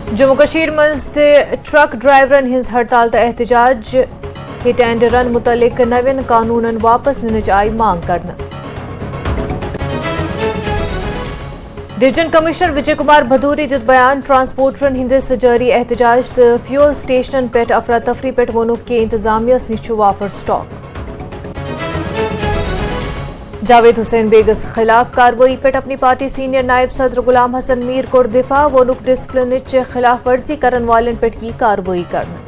जम्मू कश्मीर मज truck ड्राइवरन hinge हड़ताल तो एहतजाज हिट एंड रन मुतलिक नवीन कानूनन वापस निनच आई मांग करना। डिवीजन कमिश्नर विजय कुमार भदूरी दित बयान ट्रांसपोर्टरन हिंदिस जारी एहतजाज तो फ्यूल स्टेशन पे अफरा तफरी पे वोनुक कि इंतजामियस निश wafer stock. Javed Hussain bags खिलाफ कार्रवाई पे अपनी पार्टी सीनियर नायब सदर गुलाम हसन मीर को दिफा वोनुक डिसिप्लिन खिलाफ वर्जी करन वालन पे की कार्रवाई करना।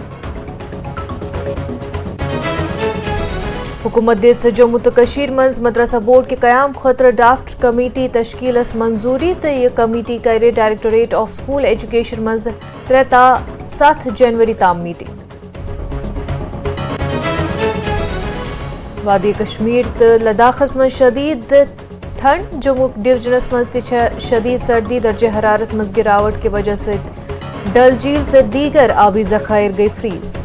हुकूमत दिस जम्मू तो कश्मीर मज मदरसा बोर्ड के कयाम खतर ड्राफ्ट कमेटी तश्कीलस मंजूरी तो यह कमेटी करे डायरेक्टोरेट ऑफ स्कूल एजुकेशन मज 3 ता 7 जनवरी ताम मीटिंग। वादी कश्मीर तो लद्दाखस मज शदीद ठंड जम्मू डिवीजनस मज शदीद सर्दी दर्जे हरारत मज गिरावट की वजह से डल झील तो दीगर आबी जखायर गई फ्रीज।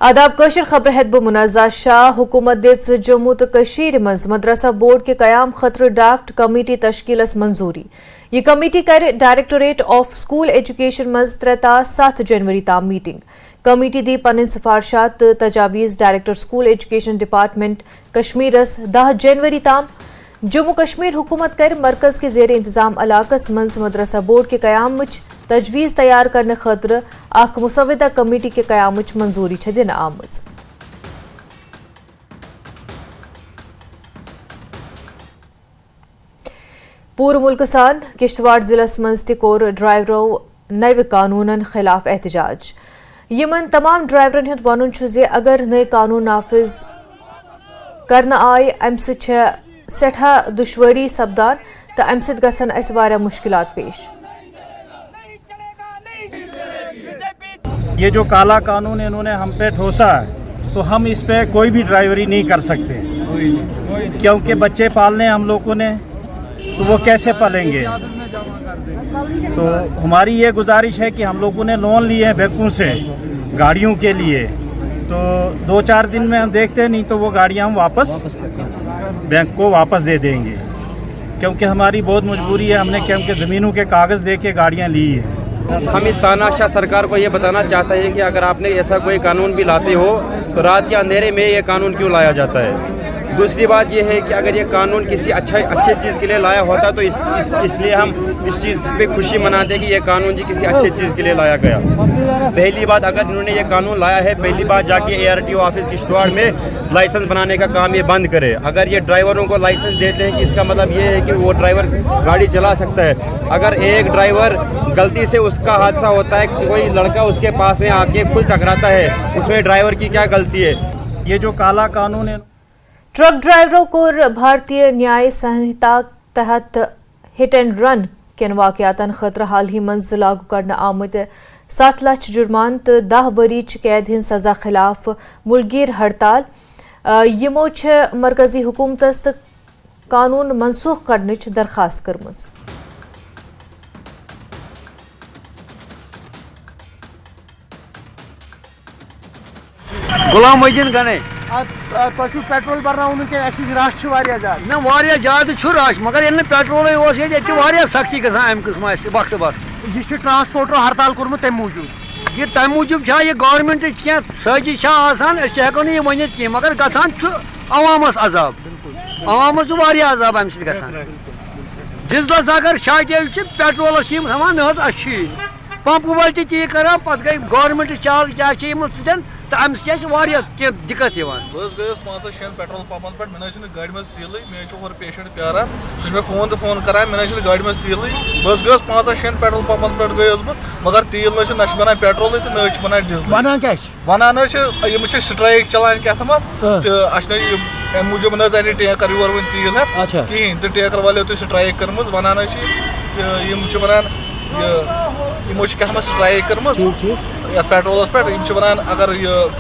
आदाब कशर खबर हेदब मुनाजा शाह हुकूमत दिस जम्मू तो कश्मीर मज मदरसा बोर्ड के कयाम खतर ड्राफ्ट कमेटी तश्कीलस मंजूरी। ये कमेटी कर डायरेक्टोरेट ऑफ स्कूल एजुकेशन मज 3 ता 7 जनवरी ताम मीटिंग। कमेटी दी पन सिफारशात तजावीज़ डायरेक्टर स्कूल एजुकेशन डिपार्टमेंट कश्मीरस 10 जनवरी ताम। जम्मू कश्मीर हुकूमत कर मरकज के जेर इंतजाम इलाकस मज मदरसा बोर्ड के कयाम तजवीज़ तैयार करने खतर अख मुसविदा कमेटी के कयाम मंजूरी दिन आमज। पूर मुल्क सान किश्तवाड़ जिलस मज तोर ड्राइवरों नव कानूनन खिलाफ एहतजाज। यमन तमाम ड्राइवरन हुंद वनुन जे अगर नए कानून नाफिज करना आए अम सठा दुश्वारी सपदान तो अम गसन अस वारिया मुश्किलात पेश। ये जो काला कानून इन्होंने हम पे ठोसा है तो हम इस पे कोई भी ड्राइवरी नहीं कर सकते क्योंकि बच्चे पालने हम लोगों ने तो वो कैसे पालेंगे। तो हमारी ये गुजारिश है कि हम लोगों ने लोन लिए हैं बैंकों से गाड़ियों के लिए, तो 2-4 दिन में हम देखते हैं, नहीं तो वो गाड़ियाँ हम वापस बैंक को वापस दे देंगे क्योंकि हमारी बहुत मजबूरी है। हमने क्योंकि ज़मीनों के कागज़ दे के गाड़ियाँ ली हैं। हम इस तानाशाह सरकार को ये बताना चाहते हैं कि अगर आपने ऐसा कोई कानून भी लाते हो तो रात के अंधेरे में ये कानून क्यों लाया जाता है। दूसरी बात ये है कि अगर ये कानून किसी अच्छे चीज़ के लिए लाया होता तो इसलिए हम इस चीज़ पे खुशी मनाते कि ये कानून जी किसी अच्छे चीज़ के लिए लाया गया। पहली बात, अगर इन्होंने ये कानून लाया है, पहली बात जाके ARTO ऑफिस किश्तवाड़ में लाइसेंस बनाने का काम ये बंद करे। अगर ये ड्राइवरों को लाइसेंस देते हैं कि इसका मतलब ये है कि वो ड्राइवर गाड़ी चला सकता है। अगर एक ड्राइवर गलती से उसका हादसा होता है, कोई लड़का उसके पास में आके खुद टकराता है, उसमें ड्राइवर की क्या गलती है। ये जो काला कानून है, ट्रक ड्राइवरों को भारतीय न्याय संहिता तहत हिट एंड रन केन वाकयातन खतर हाल ही मंज लागू करना आमद 7 लाख जुर्मान तो 10 वरीच कैद हिंद सजा खिलाफ मुलगीर हड़ताल। यमो मरकजी हुकूमतस कानून मनसूख करने दरखास्त करमज। गुलाम मोहद्दीन गने पेट्रोल भरना रश ना वारिया ज्यादा रश, मगर ये पेट्रोल सख्ती गम किस्म वक्त वक्त यह ट्रांसपोर्टर हड़ताल कोर्मुत तम मूजूब ये तम मूजूब ये गवर्नमेंट क्या सजी हेको ये वन कह, मगर गसान अवामस अजाब, अवामस अजाब अम डिजलस अगर शार्टेज पेट्रोलस हमान अच्छी पंप वाल ती कर पे गई गवर्नमेंट चाल क्या सतन तो अम क्या दिक्कत गयस 5-6 पेट्रोल पंपन पे मे गाड़ी मज तेल मे और पेशेंट प्यारान सह फोन तो फोन करान मे गाड़ी मज तेल बस गयस 5-6 पेट्रोल पंपन पे गयस मगर तेल न बनान पेट्रोल तो न बनान डीजल वन स्ट्राइक चलान क्या तो अम मूजूब न टैंकर योर वन तेल हेत कहें तो टैंकर वाले तो स्ट्राइक कर वन यमो क्या स्ट्राइक कर पेट्रोलस पे वन अगर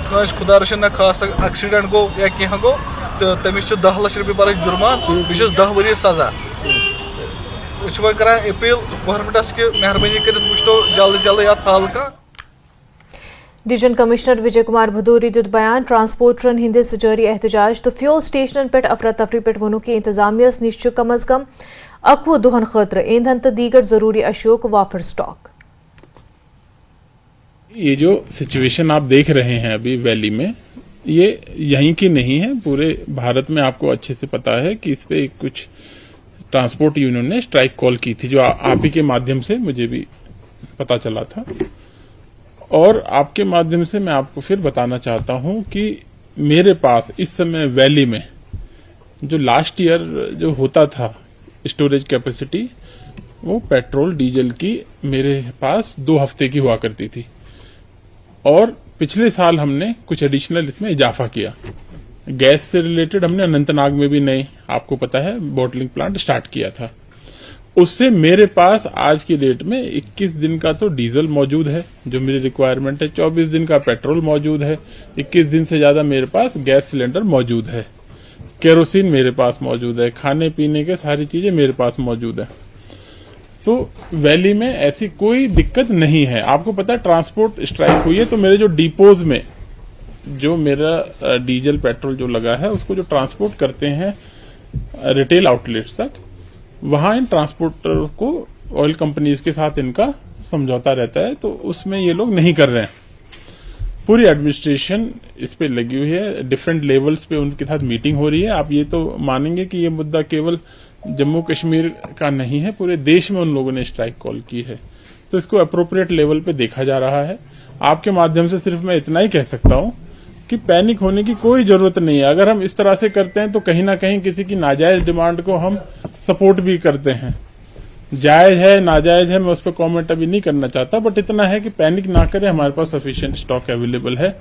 कंस खुदा रचन खास एक्सीडेंट गो या कह गो तो तमिस 10 लाख रुपये भर जुर्मान बस 10 वरी सजा। अपील गवर्नमेंटस कि मेहरबानी कर वो जल्द जल्द अत हल कह। डिवीजन कमिश्नर विजय कुमार भदौरी दित बयान ट्रांसपोर्टरन हिंदिस जारी एहतजाज तो फ्यूल स्टेशनन पे अफरा तफरी पे वोनू कि इंतजामियस निश कम अज कम 11 दुहन खतर ईंधन तो दीगर जरूरी अशियों को वाफर स्टॉक। ये जो सिचुएशन आप देख रहे हैं अभी वैली में, ये यहीं की नहीं है, पूरे भारत में आपको अच्छे से पता है कि इस पे कुछ ट्रांसपोर्ट यूनियन ने स्ट्राइक कॉल की थी, जो आप ही के माध्यम से मुझे भी पता चला था। और आपके माध्यम से मैं आपको फिर बताना चाहता हूं कि मेरे पास इस समय वैली में जो लास्ट ईयर जो होता था स्टोरेज कैपेसिटी, वो पेट्रोल डीजल की मेरे पास 2 हफ्ते की हुआ करती थी। और पिछले साल हमने कुछ एडिशनल इसमें इजाफा किया। गैस से रिलेटेड हमने अनंतनाग में भी नए, आपको पता है, बॉटलिंग प्लांट स्टार्ट किया था। उससे मेरे पास आज की डेट में 21 दिन का तो डीजल मौजूद है जो मेरी रिक्वायरमेंट है, 24 दिन का पेट्रोल मौजूद है, 21 दिन से ज्यादा मेरे पास गैस सिलेंडर मौजूद है, केरोसिन मेरे पास मौजूद है, खाने पीने के सारी चीजें मेरे पास मौजूद है। तो वैली में ऐसी कोई दिक्कत नहीं है। आपको पता है ट्रांसपोर्ट स्ट्राइक हुई है तो मेरे जो डिपोज में जो मेरा डीजल पेट्रोल जो लगा है उसको जो ट्रांसपोर्ट करते हैं रिटेल आउटलेट्स तक, वहां इन ट्रांसपोर्टर को ऑयल कंपनीज के साथ इनका समझौता रहता है, तो उसमें ये लोग नहीं कर रहे हैं। पूरी एडमिनिस्ट्रेशन इस पे लगी हुई है, डिफरेंट लेवल्स पे उनके साथ मीटिंग हो रही है। आप ये तो मानेंगे कि ये मुद्दा केवल जम्मू कश्मीर का नहीं है, पूरे देश में उन लोगों ने स्ट्राइक कॉल की है, तो इसको अप्रोप्रिएट लेवल पे देखा जा रहा है। आपके माध्यम से सिर्फ मैं इतना ही कह सकता हूं कि पैनिक होने की कोई जरूरत नहीं है। अगर हम इस तरह से करते हैं तो कहीं ना कहीं किसी की नाजायज डिमांड को हम सपोर्ट भी करते हैं। जायज है नाजायज है मैं उस पर कॉमेंट अभी नहीं करना चाहता, बट इतना है कि पैनिक ना करें, हमारे पास सफिशिएंट स्टॉक अवेलेबल है।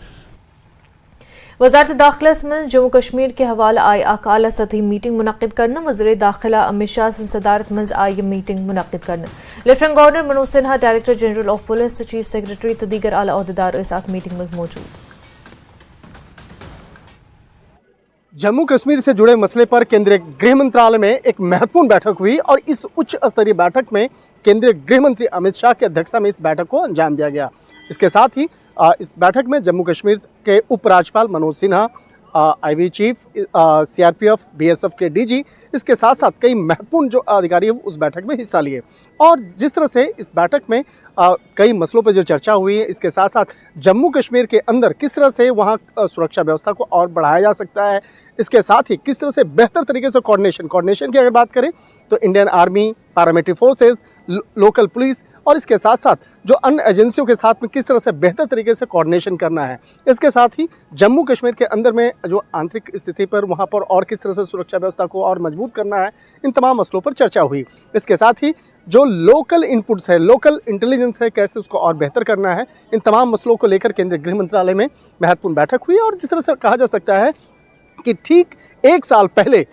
वजारत दाखिला में जम्मू कश्मीर के हवाला आई आला सतही मीटिंग मुनक़िद करना, वज़ीर दाखिला अमित शाह से सदारत में आई मीटिंग मुनक़िद करना। Lieutenant governor Manoj Sinha, director general of police, chief secretary तो दीगर आला ओहदेदार इस मीटिंग में मौजूद। जम्मू कश्मीर से जुड़े मसले पर केंद्रीय गृह मंत्रालय में एक महत्वपूर्ण बैठक हुई और इस उच्च स्तरीय बैठक में केंद्रीय गृह मंत्री अमित शाह की अध्यक्षता में इस बैठक को अंजाम दिया गया। इसके साथ ही इस बैठक में जम्मू कश्मीर के उपराज्यपाल Manoj Sinha, IB chief, CRPF, BSF के डीजी, इसके साथ साथ कई महत्वपूर्ण जो अधिकारी उस बैठक में हिस्सा लिए। और जिस तरह से इस बैठक में कई मसलों पर जो चर्चा हुई है, इसके साथ साथ जम्मू कश्मीर के अंदर किस तरह से वहाँ सुरक्षा व्यवस्था को और बढ़ाया जा सकता है, इसके साथ ही किस तरह से बेहतर तरीके से कोऑर्डिनेशन की अगर बात करें तो Indian army, paramilitary forces, local police और इसके साथ साथ जो अन्य एजेंसियों के साथ में किस तरह से बेहतर तरीके से कोऑर्डिनेशन करना है, इसके साथ ही जम्मू कश्मीर के अंदर में जो आंतरिक स्थिति पर वहाँ पर और किस तरह से सुरक्षा व्यवस्था को और मजबूत करना है, इन तमाम मसलों पर चर्चा हुई। इसके साथ ही जो लोकल इनपुट्स है, लोकल इंटेलिजेंस है, कैसे उसको और बेहतर करना है, इन तमाम मसलों को लेकर केंद्रीय गृह मंत्रालय में महत्वपूर्ण बैठक हुई। और जिस तरह से कहा जा सकता है कि ठीक 1 साल पहले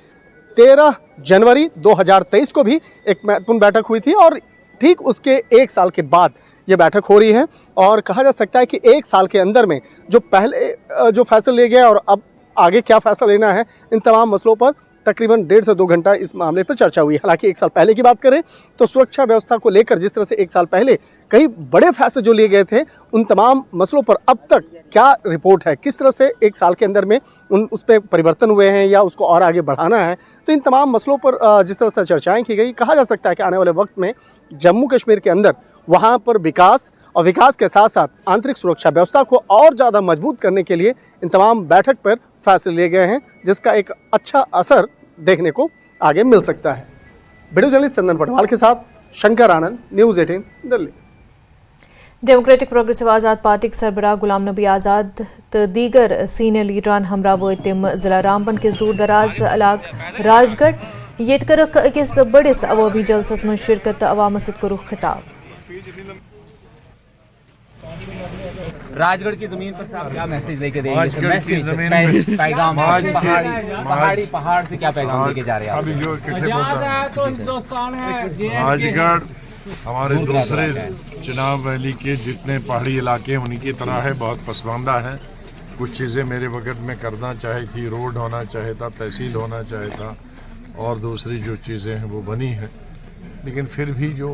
13 जनवरी 2023 को भी एक महत्वपूर्ण बैठक हुई थी और ठीक उसके 1 साल के बाद ये बैठक हो रही है। और कहा जा सकता है कि 1 साल के अंदर में जो पहले जो फैसला लिया गया और अब आगे क्या फैसला लेना है, इन तमाम मसलों पर तकरीबन 1.5 से 2 घंटा इस मामले पर चर्चा हुई। हालांकि 1 साल पहले की बात करें तो सुरक्षा व्यवस्था को लेकर जिस तरह से 1 साल पहले कई बड़े फैसले जो लिए गए थे, उन तमाम मसलों पर अब तक क्या रिपोर्ट है, किस तरह से 1 साल के अंदर में उस पर परिवर्तन हुए हैं या उसको और आगे बढ़ाना है, तो इन तमाम मसलों पर जिस तरह से चर्चाएं की गई, कहा जा सकता है कि आने वाले वक्त में जम्मू कश्मीर के अंदर वहाँ पर विकास और विकास के साथ साथ आंतरिक सुरक्षा व्यवस्था को और ज़्यादा मजबूत करने के लिए इन तमाम बैठक पर फैसले लिए गए हैं, जिसका एक अच्छा असर देखने को आगे मिल सकता है। वीडियो जर्नलिस्ट चंदन पटवाल के साथ शंकर आनंद, न्यूज़ 18 दिल्ली। डेमोक्रेटिक प्रोग्रेसिव आज़ाद पार्टी के सरबराह गुलाम नबी आज़ाद तो दीगर सीनियर लीडरान हमरा वो तिम जिला रामबन के दूर दराज इलाक राजगढ़ ये अकिस बड़िस अवामी जलसस में शिरकत अवाम सत करू खिताब। राजगढ़ की जमीन पर साहब क्या मैसेज लेके देंगे? पैगाम पहाड़ से क्या पैगाम लेके जा रहे हैं? अभी जो राजगढ़ हमारे दूसरे चुनाव वैली के जितने पहाड़ी इलाके हैं उन्हीं की तरह है, बहुत पसमानदा है। कुछ चीज़ें मेरे वक्त में करना चाही थी, रोड होना चाहे था, तहसील होना चाहे था और दूसरी जो चीज़ें हैं वो बनी हैं, लेकिन फिर भी जो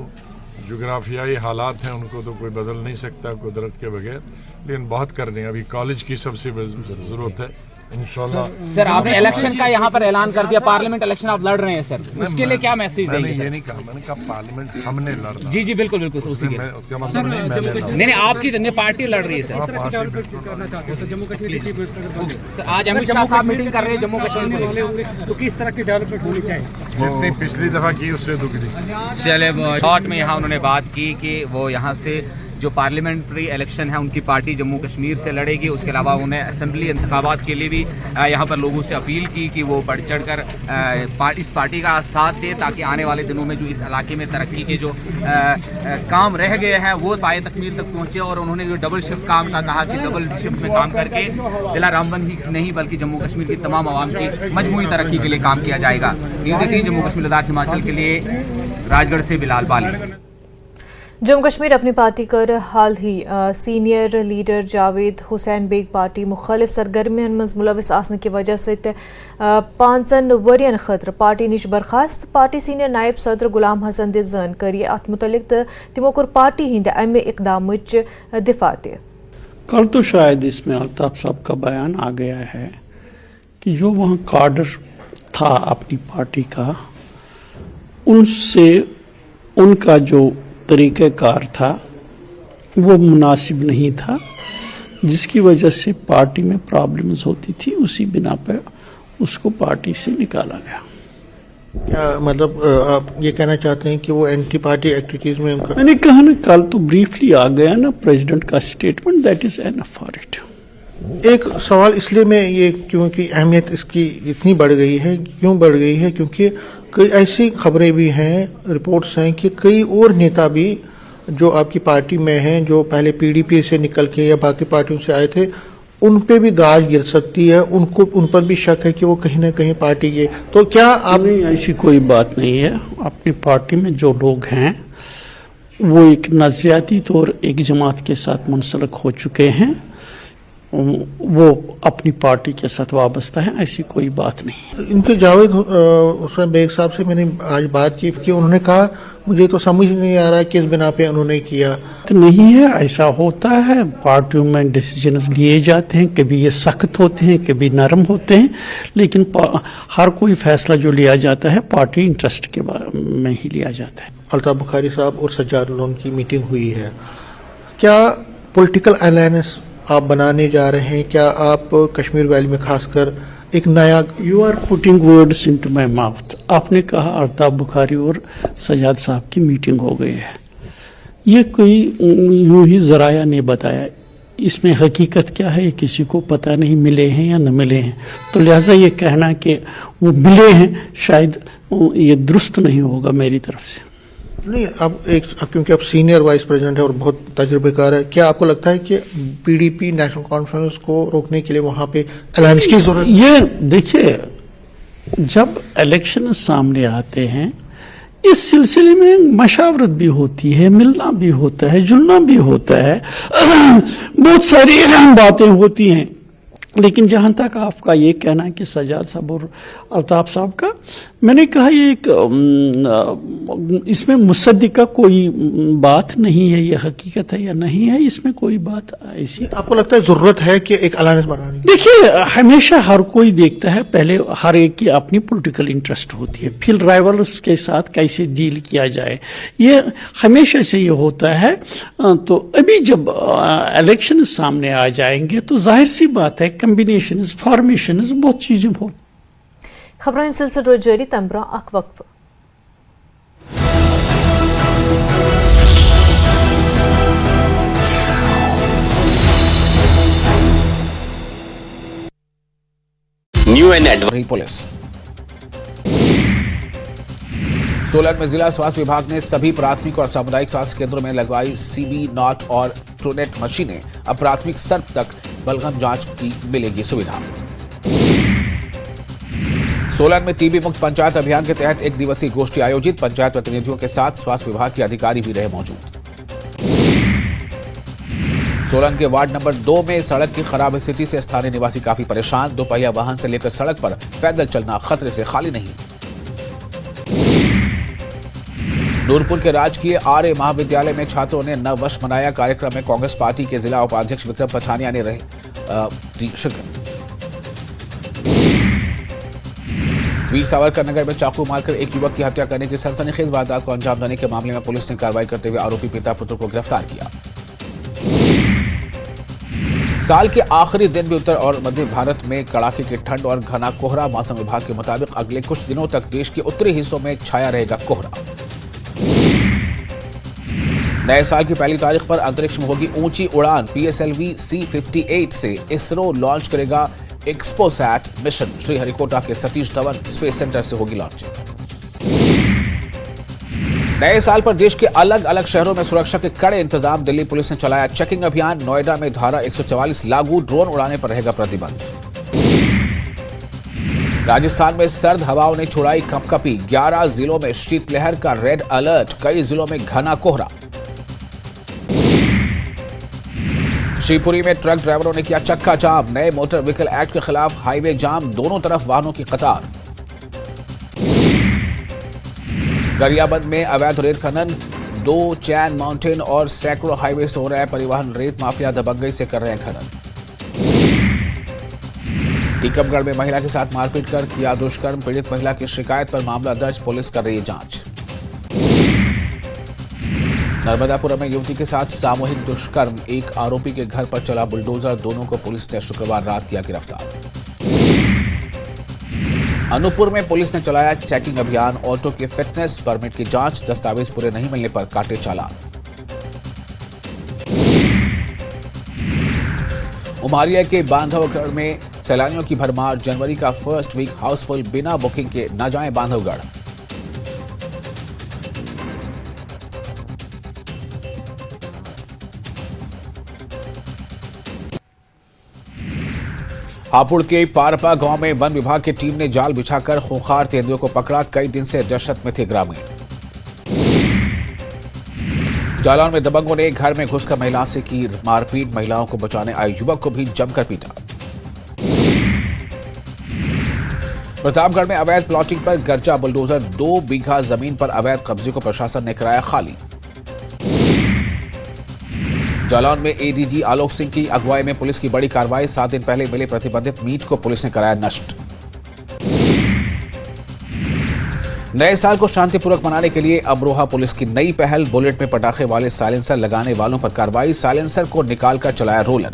जोग्राफियाई हालात हैं उनको तो कोई बदल नहीं सकता कुदरत के बगैर, लेकिन बहुत करने हैं। अभी कॉलेज की सबसे ज़रूरत है इंशाल्लाह। सर आपने इलेक्शन का यहाँ पर ऐलान कर दिया, पार्लियामेंट इलेक्शन आप लड़ रहे हैं सर, उसके लिए क्या मैसेज देंगे? मैंने ये नहीं कहा, मैंने कहा पार्लियामेंट हमने लड़ना। जी जी बिल्कुल बिल्कुल उसी के उसका मतलब नहीं आपकी पार्टी लड़ रही है सर। आज अमित शाह साहब मीटिंग कर रहे हैं जम्मू कश्मीर, तो किस तरह की डेवलपमेंट होनी चाहिए? जितनी पिछली दफा की उससे दुगनी। चले शॉर्ट में यहाँ उन्होंने बात की कि वो यहाँ से जो पार्लियामेंट्री इलेक्शन है उनकी पार्टी जम्मू कश्मीर से लड़ेगी। उसके अलावा उन्हें असेंबली इंतखाबात के लिए भी यहाँ पर लोगों से अपील की कि वो बढ़ चढ़ कर इस पार्टी का साथ दे, ताकि आने वाले दिनों में जो इस इलाके में तरक्की के जो काम रह गए हैं वो पाए तकमील तक पहुँचे। और उन्होंने जो डबल शिफ्ट काम का कहा कि डबल शिफ्ट में काम करके ज़िला रामबन ही नहीं बल्कि जम्मू कश्मीर की तमाम आवाम की मजमूई तरक्की के लिए काम किया जाएगा। न्यूज़ 18 जम्मू कश्मीर लद्दाख हिमाचल के लिए राजगढ़ से बिलाल पाली। जम्मू कश्मीर अपनी पार्टी कर हाल ही senior leader Javed Hussain Beg party मुखालिफ सरगर्मियन मज मुलविस आसने की वजह से 5 वरियन खतर पार्टी निश बर्खास्त। पार्टी सीनियर नायब सदर गुलाम हसन दे जन करिए अत मुतलिक तिमो कोर पार्टी हिंद अमे इकदाम दिफा दे। कल तो शायद इसमें अल्ताफ साहब का बयान आ गया है कि जो वहाँ कार्डर था अपनी पार्टी का, उनसे उनका जो तरीक़ाकार था वो मुनासिब नहीं था, जिसकी वजह से पार्टी में प्रॉब्लम्स होती थी। उसी बिना पर उसको पार्टी से निकाला गया। क्या मतलब आप ये कहना चाहते हैं कि वो एंटी पार्टी एक्टिविटीज में उनका? मैंने कहा ना, कल तो ब्रीफली आ गया ना प्रेसिडेंट का statement, that is enough for it. एक सवाल इसलिए मैं ये, क्योंकि अहमियत इसकी इतनी बढ़ गई है, क्यों बढ़ गई है, क्योंकि कई ऐसी खबरें भी हैं, रिपोर्ट्स हैं कि कई और नेता भी जो आपकी पार्टी में हैं, जो पहले पीडीपी से निकल के या बाकी पार्टियों से आए थे, उन पे भी गाज गिर सकती है, उन पर भी शक है कि वो कहीं ना कहीं पार्टी के। तो क्या आप? नहीं, ऐसी कोई बात नहीं है। अपनी पार्टी में जो लोग हैं वो एक नजरियाती तौर एक जमात के साथ मुंसलिक हो चुके हैं, वो अपनी पार्टी के साथ वाबस्ता है, ऐसी कोई बात नहीं। इनके जावेद हुसैन बेग साहब से मैंने आज बात की कि उन्होंने कहा मुझे तो समझ नहीं आ रहा किस बिना पे उन्होंने किया। तो नहीं है, ऐसा होता है, पार्टियों में डिसीजंस लिए जाते हैं, कभी ये सख्त होते हैं, कभी नरम होते हैं, लेकिन हर कोई फैसला जो लिया जाता है पार्टी इंटरेस्ट के बारे में ही लिया जाता है। अल्ताफ बुखारी साहब और सज्जाद लोन की मीटिंग हुई है, क्या पॉलिटिकल अलायंस आप बनाने जा रहे हैं? क्या आप कश्मीर वैली में खासकर एक नया? You are putting words into my mouth. आपने कहा अल्ताफ बुखारी और सज्जाद साहब की मीटिंग हो गई है, ये कोई यूं ही जराया ने बताया। इसमें हकीकत क्या है ये किसी को पता नहीं, मिले हैं या न मिले हैं, तो लिहाजा ये कहना कि वो मिले हैं शायद ये दुरुस्त नहीं होगा मेरी तरफ से। नहीं, अब क्योंकि आप सीनियर वाइस प्रेसिडेंट है और बहुत तजुर्बेकार है, क्या आपको लगता है कि पीडीपी नेशनल कॉन्फ्रेंस को रोकने के लिए वहां पे अलायंस की जरूरत? ये देखिए, जब इलेक्शन सामने आते हैं इस सिलसिले में मशावरत भी होती है, मिलना भी होता है, जुलना भी होता है, बहुत सारी बातें होती हैं। लेकिन जहाँ तक आपका ये कहना है कि सज्जाद साहब और अल्ताफ साहब का, मैंने कहा ये एक इसमें मुसद्दिका कोई बात नहीं है, ये हकीकत है या नहीं है, इसमें कोई बात ऐसी। आपको लगता है जरूरत है कि एक अलायंस बनानी? देखिए, हमेशा हर कोई देखता है, पहले हर एक की अपनी पॉलिटिकल इंटरेस्ट होती है, फिर राइवल्स के साथ कैसे डील किया जाए, ये हमेशा से ये होता है। तो अभी जब इलेक्शन सामने आ जाएंगे तो जाहिर सी बात है कम्बिनेशन फॉर्मेशन बहुत चीजें हो। खबरों सिलसिले रोज जारी तंबरा अक वक्फ। New and advance police. Solan में जिला स्वास्थ्य विभाग ने सभी प्राथमिक और सामुदायिक स्वास्थ्य केंद्रों में लगवाई सीबी नॉट और ट्रूनेट मशीनें। अब प्राथमिक स्तर तक बलगम जांच की मिलेगी सुविधा। सोलन में टीबी मुक्त पंचायत अभियान के तहत 1 दिवसीय गोष्ठी आयोजित। पंचायत प्रतिनिधियों के साथ स्वास्थ्य विभाग के अधिकारी भी रहे मौजूद। सोलन के वार्ड नंबर 2 में सड़क की खराब स्थिति से स्थानीय निवासी काफी परेशान। दोपहिया वाहन से लेकर सड़क पर पैदल चलना खतरे से खाली नहीं। नूरपुर के राजकीय आर्य महाविद्यालय में छात्रों ने नववर्ष मनाया। कार्यक्रम में कांग्रेस पार्टी के जिला उपाध्यक्ष विक्रम पठानिया ने रहे शिरकत। वीर सावरकर नगर में चाकू मारकर एक युवक की हत्या करने की सनसनीखेज वारदात को अंजाम देने के मामले में पुलिस ने कार्रवाई करते हुए आरोपी पिता पुत्र को गिरफ्तार किया। साल के आखिरी दिन भी उत्तर और मध्य भारत में कड़ाके की ठंड और घना कोहरा। मौसम विभाग के मुताबिक अगले कुछ दिनों तक देश के उत्तरी हिस्सों में छाया रहेगा कोहरा। नए साल की पहली तारीख पर अंतरिक्ष में होगी ऊंची उड़ान। PSLV C-58 से इसरो लॉन्च करेगा एक्सपोसैट मिशन। श्रीहरिकोटा के सतीश धवन स्पेस सेंटर से होगी लॉन्चिंग। नए साल पर देश के अलग अलग शहरों में सुरक्षा के कड़े इंतजाम। दिल्ली पुलिस ने चलाया चेकिंग अभियान। नोएडा में धारा 144 लागू। ड्रोन उड़ाने पर रहेगा प्रतिबंध। राजस्थान में सर्द हवाओं ने छुड़ाई कंपकपी। 11 जिलों में शीतलहर का रेड अलर्ट। कई जिलों में घना कोहरा। शिवपुरी में ट्रक ड्राइवरों ने किया चक्का जाम। नए मोटर व्हीकल एक्ट के खिलाफ हाईवे जाम। दोनों तरफ वाहनों की कतार। गरियाबंद में अवैध रेत खनन। 2 चैन माउंटेन और सैकड़ों हाईवे से हो रहा है परिवहन। रेत माफिया दबंगई से कर रहे हैं खनन। टीकमगढ़ में महिला के साथ मारपीट कर किया दुष्कर्म। पीड़ित महिला की शिकायत पर मामला दर्ज। पुलिस कर रही है जांच। नर्मदापुरम में युवती के साथ सामूहिक दुष्कर्म। एक आरोपी के घर पर चला बुलडोजर। दोनों को पुलिस ने शुक्रवार रात किया गिरफ्तार। अनूपपुर में पुलिस ने चलाया चेकिंग अभियान। ऑटो के फिटनेस परमिट की जांच। दस्तावेज पूरे नहीं मिलने पर काटे चालान। उमारिया के बांधवगढ़ में सैलानियों की भरमार। जनवरी का फर्स्ट वीक हाउसफुल। बिना बुकिंग के न जाएं बांधवगढ़। हापुड़ के पारपा गांव में वन विभाग की टीम ने जाल बिछाकर खूंखार तेंदुओं को पकड़ा। कई दिन से दहशत में थे ग्रामीण। जालौन में दबंगों ने घर में घुसकर महिला से की मारपीट। महिलाओं को बचाने आए युवक को भी जमकर पीटा। प्रतापगढ़ में अवैध प्लॉटिंग पर गर्जा बुलडोजर। 2 बीघा जमीन पर अवैध कब्जे को प्रशासन ने कराया खाली। जालौन में ADG आलोक सिंह की अगुवाई में पुलिस की बड़ी कार्रवाई। 7 दिन पहले मिले प्रतिबंधित मीट को पुलिस ने कराया नष्ट। नए साल को शांतिपूर्वक मनाने के लिए अमरोहा पुलिस की नई पहल। बुलेट में पटाखे वाले साइलेंसर लगाने वालों पर कार्रवाई। साइलेंसर को निकालकर चलाया रोलर।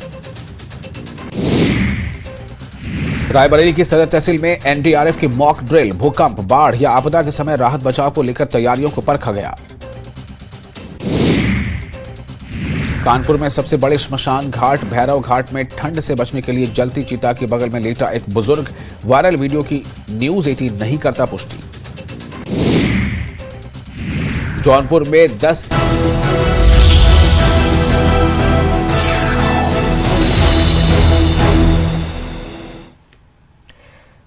रायबरेली की सदर तहसील में NDRF की मॉक ड्रिल। भूकंप, बाढ़ या आपदा के समय राहत बचाव को लेकर तैयारियों को परखा गया। कानपुर में सबसे बड़े श्मशान घाट भैरव घाट में ठंड से बचने के लिए जलती चिता के बगल में लेटा एक बुजुर्ग। वायरल वीडियो की न्यूज 18 नहीं करता पुष्टि। जौनपुर में 10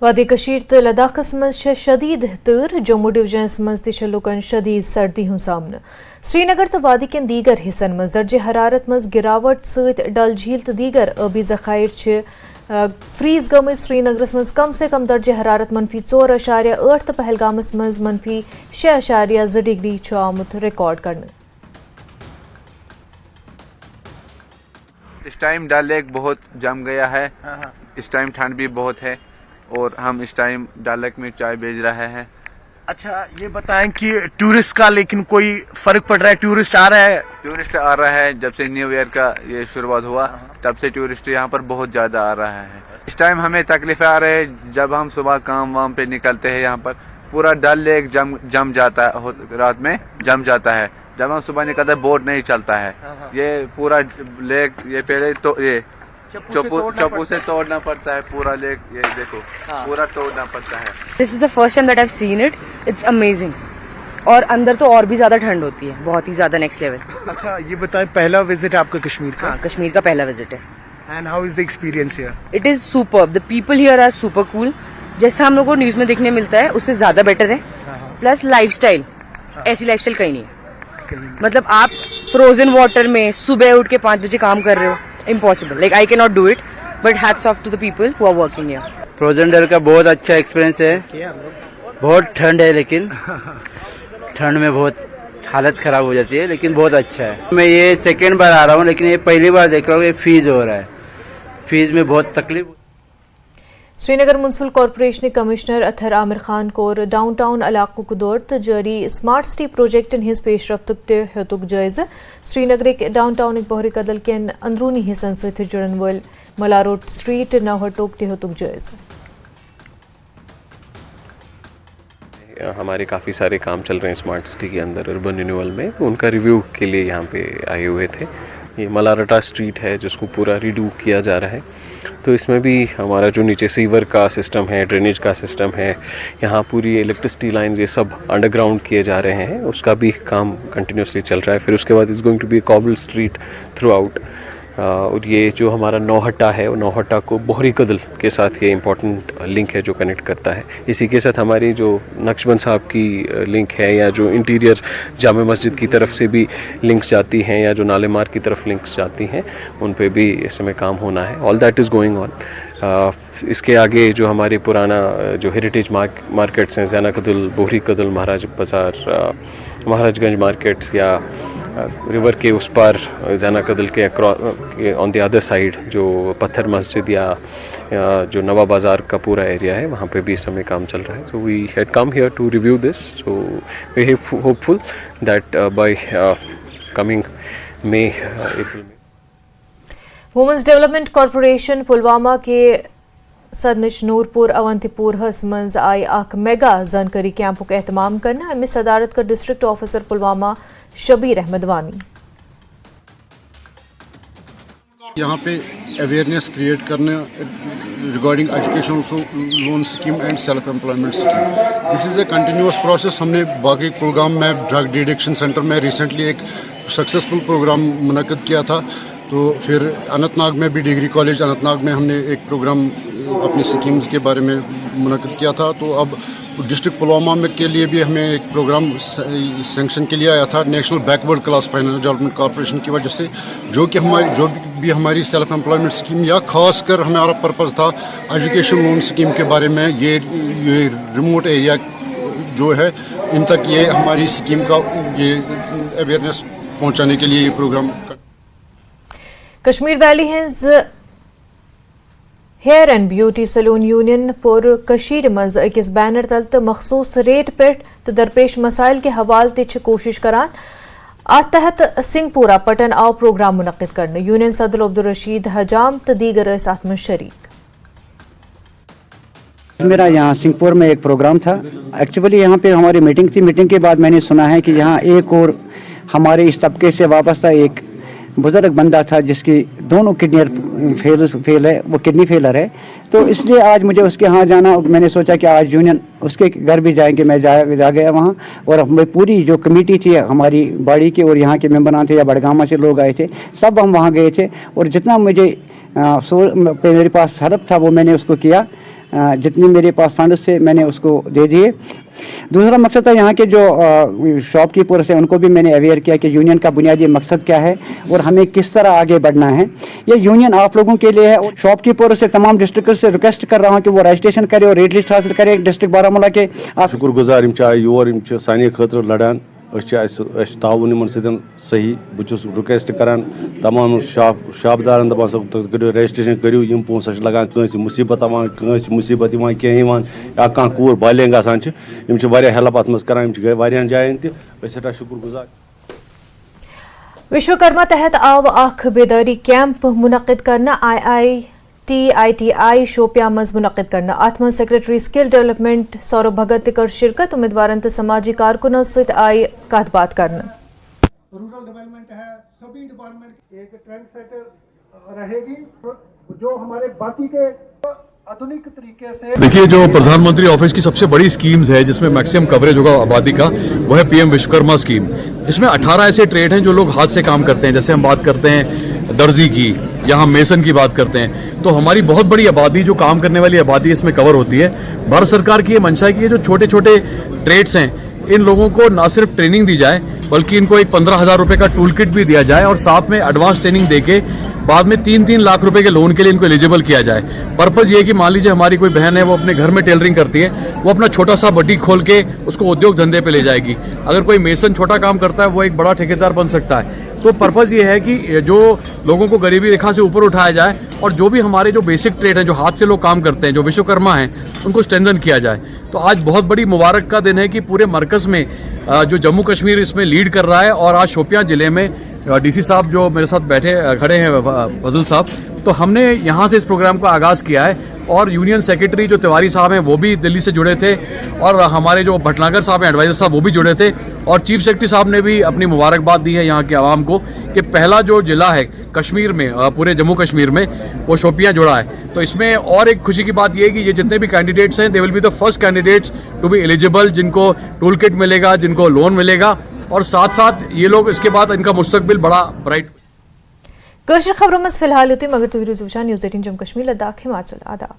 वादी कशीर तो लद्दाखस मज शदीद तूर। जम्मू डिवीजनस मज लुकन शदीद सर्दी हूं सामना। श्रीनगर तो वादी के दीगर हिस्सन मज दर्जे हरारत मज गिरावट सत डल झील तो दीगर आबी जखायर फ्रीज गमत। श्रीनगरस मज कम से कम दर्जे हरारत -4.8 तो पहलगामस मज -6.2 डिग्री आमुत रिकॉर्ड करने। इस टाइम डल लेक बहुत जम गया है। इस टाइम ठंड भी बहुत है और हम इस टाइम डल लेक में चाय बेच रहे हैं। अच्छा, ये बताएं कि टूरिस्ट का लेकिन कोई फर्क पड़ रहा है? टूरिस्ट आ रहा है? टूरिस्ट आ रहा है। जब से न्यू ईयर का ये शुरुआत हुआ तब से टूरिस्ट यहाँ पर बहुत ज्यादा आ रहा है। इस टाइम हमें तकलीफ आ रही है। जब हम सुबह काम वाम पे निकलते हैं यहाँ पर पूरा डल लेक जम जाता है। रात में जम जाता है। जब हम सुबह निकलते हैं बोट नहीं चलता है। ये पूरा लेक ये पहले तो ये चप्पू से तोड़ना पड़ता है पूरा लेक। ये देखो पूरा तोड़ना पड़ता है। This is the first time that I have seen it. It's amazing. और अंदर तो और भी ज्यादा ठंड होती है, बहुत ही ज्यादा नेक्स्ट लेवल। अच्छा, ये बताएं पहला विजिट आपका कश्मीर का? हाँ, कश्मीर का पहला विजिट है। And how is the experience here? It is superb. The people here are super cool. जैसा हम लोग को न्यूज में देखने मिलता है उससे ज्यादा बेटर है। प्लस लाइफस्टाइल, ऐसी लाइफस्टाइल कहीं नहीं है। मतलब आप फ्रोजन वाटर में सुबह उठ के 5 बजे काम कर रहे हो, impossible. Like I can not do it, but hats off to the people who are working here. Frozen डर का बहुत अच्छा एक्सपीरियंस है। बहुत ठंड है लेकिन ठंड में बहुत हालत ख़राब हो जाती है, लेकिन बहुत अच्छा है। मैं ये सेकेंड बार आ रहा हूँ, लेकिन ये पहली बार देख रहा हूँ ये फीस हो रहा है। फीस में बहुत तकलीफ। Srinagar municipal corporation commissioner Athar Aamir Khan core downtown इलाकों को दौर जारी स्मार्ट सिटी प्रोजेक्टन हिज पेशरफ्त हेतुक जायजा। श्रीनगर डाउन टाउन बहरी कदल केन अंदरूनी हिस्सन से जुड़न वाल मला रोड स्ट्रीट नवहटोक हेतुक जायजा। हमारे काफ़ी सारे काम चल रहे हैं स्मार्ट सिटी के अंदर अर्बन रिन्यूअल में, तो उनका रिव्यू के लिए यहाँ पे आए हुए थे। ये मलारटा स्ट्रीट है जिसको पूरा रीडू किया जा रहा है, तो इसमें भी हमारा जो नीचे सीवर का सिस्टम है, ड्रेनेज का सिस्टम है, यहाँ पूरी इलेक्ट्रिसिटी लाइंस ये सब अंडरग्राउंड किए जा रहे हैं, उसका भी काम कंटिन्यूसली चल रहा है। फिर उसके बाद is going to be cobble street throughout. और ये जो हमारा नौहट्टा है, वो नौहट्टा को बोहरी कदल के साथ ये इम्पोर्टेंट लिंक है जो कनेक्ट करता है। इसी के साथ हमारी जो नक्शबंद साहब की लिंक है, या जो इंटीरियर जामे मस्जिद की तरफ से भी लिंक्स जाती हैं, या जो नालेमार की तरफ लिंक्स जाती हैं, उन पे भी इस समय काम होना है। All that is going on. इसके आगे जो हमारे पुराना जो हेरिटेज मार्केट्स हैं, ज़ैना कदल, बोहरी कदल, महाराज बाज़ार, महाराजगंज मार्केट्स, या रिवर के उस पार ज़ैना कदल के ऑन द अदर साइड जो पत्थर मस्जिद या जो नवा बाज़ार का पूरा एरिया है, वहाँ पे भी इस समय काम चल रहा है। So we had come here to review this, so we hopeful that by coming May April में। वुमेंस डेवलपमेंट कॉर्पोरेशन पुलवामा के सदनिश नूरपुर अवंतीपुर मज आई अख मेगा जानकारी कैंपुक एहतमाम करना। अमिस सदारत कर डिस्ट्रिक्ट ऑफिसर पुलवामा शबीर अहमद वानी। यहाँ पे अवेयरनेस क्रिएट करने regarding education loan scheme and self employment scheme. This is a continuous process. हमने बाकी कुलगाम में ड्रग डिडक्शन सेंटर में रिसेंटली एक सक्सेसफुल प्रोग्राम मुनक़द किया था, तो फिर अनंतनाग में भी डिग्री कॉलेज अनंतनाग में हमने एक प्रोग्राम अपनी स्कीम्स के बारे में मुनक़द किया था। तो अब डिस्ट्रिक्ट पुलवामा में के लिए भी हमें एक प्रोग्राम सैंक्शन के लिए आया था national backward class finance development corporation की वजह से, जो कि हमारी सेल्फ एम्प्लॉयमेंट स्कीम या खासकर हमारा पर्पज़ था एजुकेशन लोन स्कीम के बारे में, ये रिमोट एरिया जो है इन तक ये हमारी स्कीम का ये अवेयरनेस पहुँचाने के लिए ये प्रोग्राम। कश्मीर वैली हिंज hair and beauty salon union पुर कशीर मज अकिस बैनर तल तो मखसूस रेट पे तो दरपेश मसाइल के हवाल ते कोशिश करान अत तहत सिंहपुरा पटन आओ प्रोग्राम मुनक़िद करने। यूनियन सदर अब्दुल रशीद हजाम तो दीगर साथ में शरीक। मेरा यहाँ सिंहपुर में एक प्रोग्राम था। एक्चुअली यहाँ पे हमारी मीटिंग थी। मीटिंग के बाद मैंने सुना है कि यहाँ एक और हमारे इस तबके से वाबस्ता एक बुजुर्ग बंदा था जिसकी दोनों किडनी फेल है, वो किडनी फेलर है, तो इसलिए आज मुझे उसके यहाँ जाना। मैंने सोचा कि आज यूनियन उसके घर भी जाएंगे। मैं जा गया वहाँ, और हम पूरी जो कमेटी थी हमारी बाड़ी की और यहाँ के मेंबरान थे या बड़गामा से लोग आए थे, सब हम वहाँ गए थे, और जितना मुझे मेरे पास हड़प था वो मैंने उसको किया। जितनी मेरे पास फंड से मैंने उसको दे दिए। दूसरा मकसद था यहाँ के जो शॉपकीपर्स हैं उनको भी मैंने अवेयर किया कि यूनियन का बुनियादी मकसद क्या है और हमें किस तरह आगे बढ़ना है। ये यूनियन आप लोगों के लिए है, और शॉपकीपर्स से तमाम डिस्ट्रिक्ट से रिक्वेस्ट कर रहा हूँ कि वो रजिस्ट्रेशन करे और रेट लिस्ट हासिल करे डिस्ट्रिक्ट बारामूला के। शुक्रगुजार योर सानी खतर लड़ान ताउन सही। बहुत रिक्वेस्ट करान तमाम शॉपदारन दपान करो रजिस्ट्रेशन करो, यम पोसा लगान कंस मुसीबत आवान, कंस मुसीबत कह या कह कूर बालिंग आसान हेल्प अत मज करान वारियान जायन तरा शुक्रगुजार। विश्वकर्मा तहत आव अख बेदारी कैंप मुनक़िद करना। IITI शोपिया मज मुनक़िद करना। अत मज सेक्रेटरी स्किल डेवलपमेंट सौरभ भगत कर शिरकत। उम्मीदवार समाजी कारकुनों से आई कत बात करना। रूरल डेवलपमेंट है, सभी डिपार्टमेंट एक ट्रेंड सेटर रहेगी जो हमारे बाकी के आधुनिक तरीके से। देखिए, जो प्रधानमंत्री ऑफिस की सबसे बड़ी स्कीम्स है जिसमें मैक्सिमम कवरेज होगा आबादी का, वो है PM विश्वकर्मा स्कीम। इसमें 18 ऐसे ट्रेड हैं जो लोग हाथ से काम करते हैं। जैसे हम बात करते हैं दर्जी की या हम मेसन की बात करते हैं, तो हमारी बहुत बड़ी आबादी जो काम करने वाली आबादी इसमें कवर होती है। भारत सरकार की ये मंशा है कि ये जो छोटे छोटे ट्रेड्स हैं इन लोगों को ना सिर्फ ट्रेनिंग दी जाए बल्कि इनको एक 15,000 रुपये का टूल किट भी दिया जाए और साथ में एडवांस ट्रेनिंग देके बाद में 3-3 लाख रुपए के लोन के लिए इनको एलिजिबल किया जाए। पर्पज ये है कि मान लीजिए हमारी कोई बहन है, वो अपने घर में टेलरिंग करती है, वो अपना छोटा सा बुटीक खोल के उसको उद्योग धंधे पे ले जाएगी। अगर कोई मेसन छोटा काम करता है, वो एक बड़ा ठेकेदार बन सकता है। तो पर्पज़ ये है कि जो लोगों को गरीबी रेखा से ऊपर उठाया जाए और जो भी हमारे जो बेसिक ट्रेड हैं, जो हाथ से लोग काम करते हैं, जो विश्वकर्मा हैं, उनको स्ट्रेंथन किया जाए। तो आज बहुत बड़ी मुबारक का दिन है कि पूरे मरकज़ में जो जम्मू कश्मीर इसमें लीड कर रहा है। और आज शोपियां ज़िले में डीसी साहब जो मेरे साथ बैठे खड़े हैं, फजल साहब, तो हमने यहाँ से इस प्रोग्राम का आगाज़ किया है। और यूनियन सेक्रेटरी जो तिवारी साहब हैं, वो भी दिल्ली से जुड़े थे, और हमारे जो भटनागर साहब हैं, एडवाइजर साहब, वो भी जुड़े थे। और चीफ सेक्रेटरी साहब ने भी अपनी मुबारकबाद दी है यहाँ के आवाम को कि पहला जो जिला है कश्मीर में, पूरे जम्मू कश्मीर में, वो शोपियां जुड़ा है। तो इसमें और एक खुशी की बात ये है कि ये जितने भी कैंडिडेट्स हैं, they will be the first candidates to be eligible, जिनको टूल किट मिलेगा, जिनको लोन मिलेगा, और साथ साथ ये लोग इसके बाद इनका मुस्तकबिल बड़ा ब्राइट। कशर खबरों में फिलहाल होती मगर तुम न्यूज़ 18 जम्मू कश्मीर लद्दाख हिमाचल आदाब।